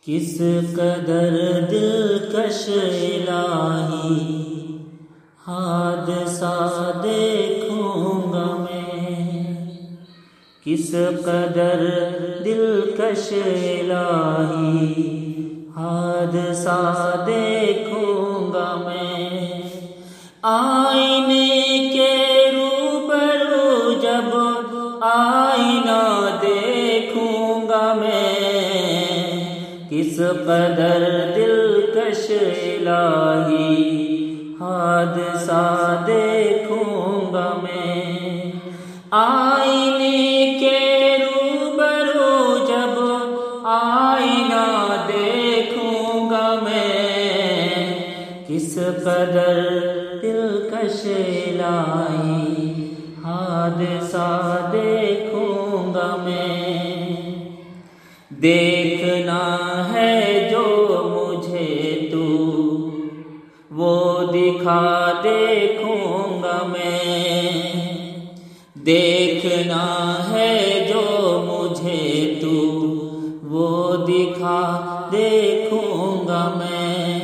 کس قدر دلکش الہی حادثہ دیکھوں گا میں، کس قدر دلکش الہی حادثہ دیکھوں گا میں، آئینے کے روبرو جب آئینہ دیکھوں گا میں، کس قدر دلکش الہی حادثہ دیکھوں گا میں، آئینے کے روبرو جب آئینہ دیکھوں گا میں، کس قدر دلکش الہی حادثہ دیکھوں گا میں، دیکھنا ہے جو مجھے تو وہ دکھا دیکھوں گا میں، دیکھنا ہے جو مجھے تو وہ دکھا دیکھوں گا میں،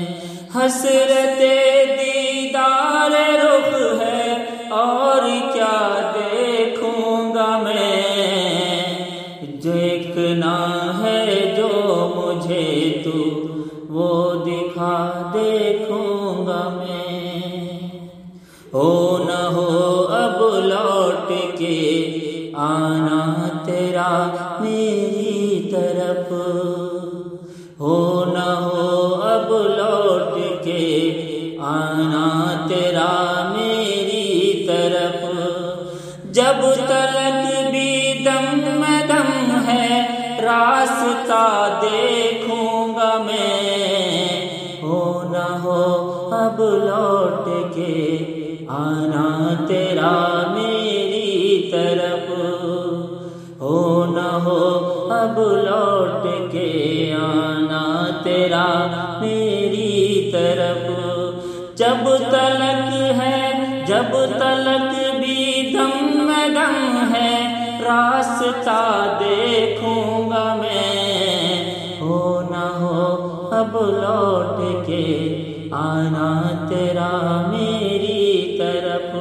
حسرت دیدار رخ ہے اور کیا دیکھوں گا میں، دیکھنا ہے جو مجھے تو وہ دکھا دیکھوں گا میں، ہو نہ ہو اب لوٹ کے آنا تیرا میری طرف، ہو نہ ہو اب لوٹ کے آنا تیرا میری طرف، جب تلک بھی دم میں دم ہے راستہ دیکھوں گا میں، ہو نہ ہو اب لوٹ کے آنا تیرا میری طرف، ہو نہ ہو اب لوٹ کے آنا تیرا میری طرف، جب تلک ہے جب تلک بھی دم میں دم ہے راستہ دیکھوں گا میں، ہو نہ ہو اب لوٹ کے آنا تیرا میری طرف،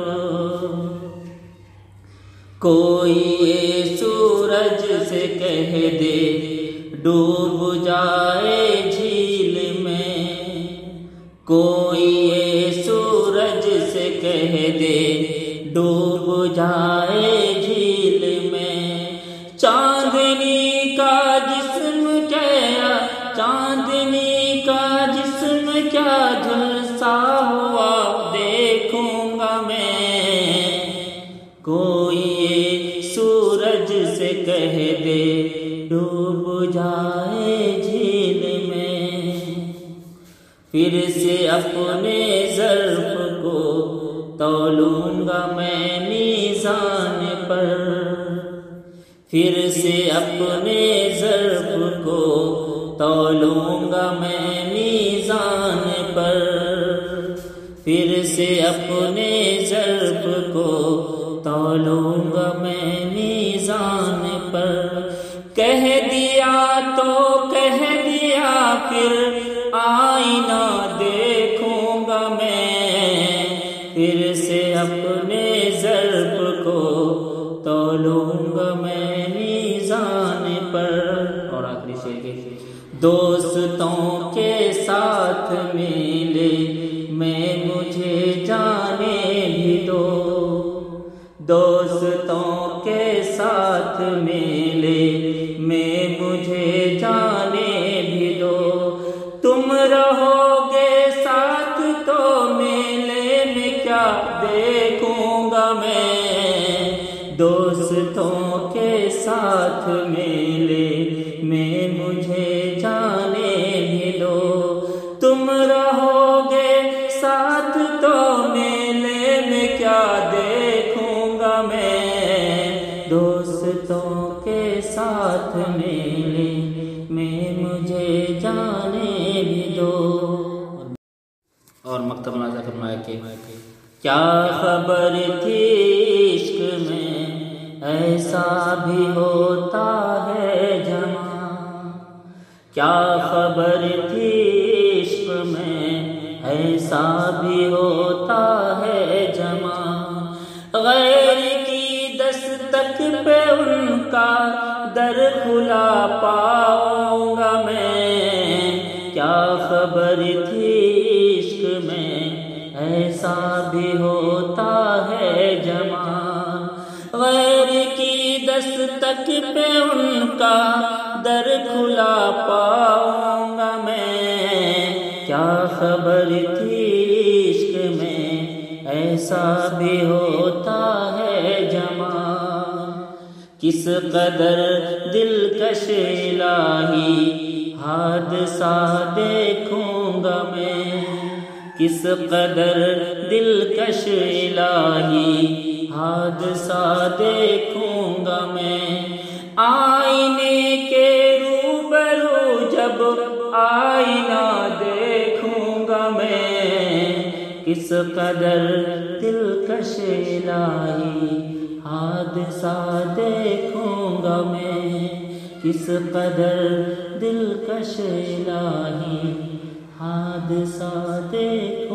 کوئی یہ سورج سے کہہ دے ڈوب جائے جھیل میں، کوئی یہ سورج سے کہہ دے ڈوب جائے جھیل میں، چاندنی کا جسم کیا چاندنی کا جسم کیا جھلسا ہوا دیکھوں گا میں، کوئی یہ سورج سے کہہ دے ڈوب جائے جھیل میں، پھر سے اپنے ظرف کو تولوں گا میں میزان پر، پھر سے اپنے ظرف کو تولوں گا میں میزان پر، پھر سے اپنے ظرف کو تولوں گا میں میزان پر، کہہ دیا تو کہہ دیا پھر آئینہ دیکھوں گا میں، پھر سے اپنے ظرف کو تولوں گا میں میزان پر، اور آخری شعر کے دوستوں کے ساتھ ملے میں مجھے جانے بھی دو، دوستوں کے ساتھ ملے میں مجھے جانے بھی دو، تم رہو گے ساتھ تو میلے میں کیا دیکھوں گا میں، دوستوں کے ساتھ میلے میں مجھے جانے بھی دو، تم رہو گے ساتھ تو میلے میں کیا دیکھوں گا میں، دوستوں کے ساتھ میلے میں مجھے جانے بھی دو۔ اور مکتب نازل فرمایا کہ کیا خبر تھی عشق میں ایسا بھی ہوتا ہے جہاں، کیا خبر تھی عشق میں ایسا بھی ہوتا ہے جمع، غیر کی دستک پہ ان کا در کھلا پاؤں گا میں، کیا خبر تھی عشق میں ایسا بھی ہوتا ہے جمع، غیر کی دستک پہ ان کا در کھلا پاؤں گا میں، کیا خبر تھی عشق میں ایسا بھی ہوتا ہے جمع، کس قدر دلکش الہی حادثہ دیکھوں گا میں، کس قدر دلکش الہی حادثہ دیکھوں گا میں، آئینے کے روبرو جب آئینہ دیکھوں گا میں، کس قدر دلکش الہی حادثہ دیکھوں گا میں، کس قدر دلکش الہی حادثہ دیکھوں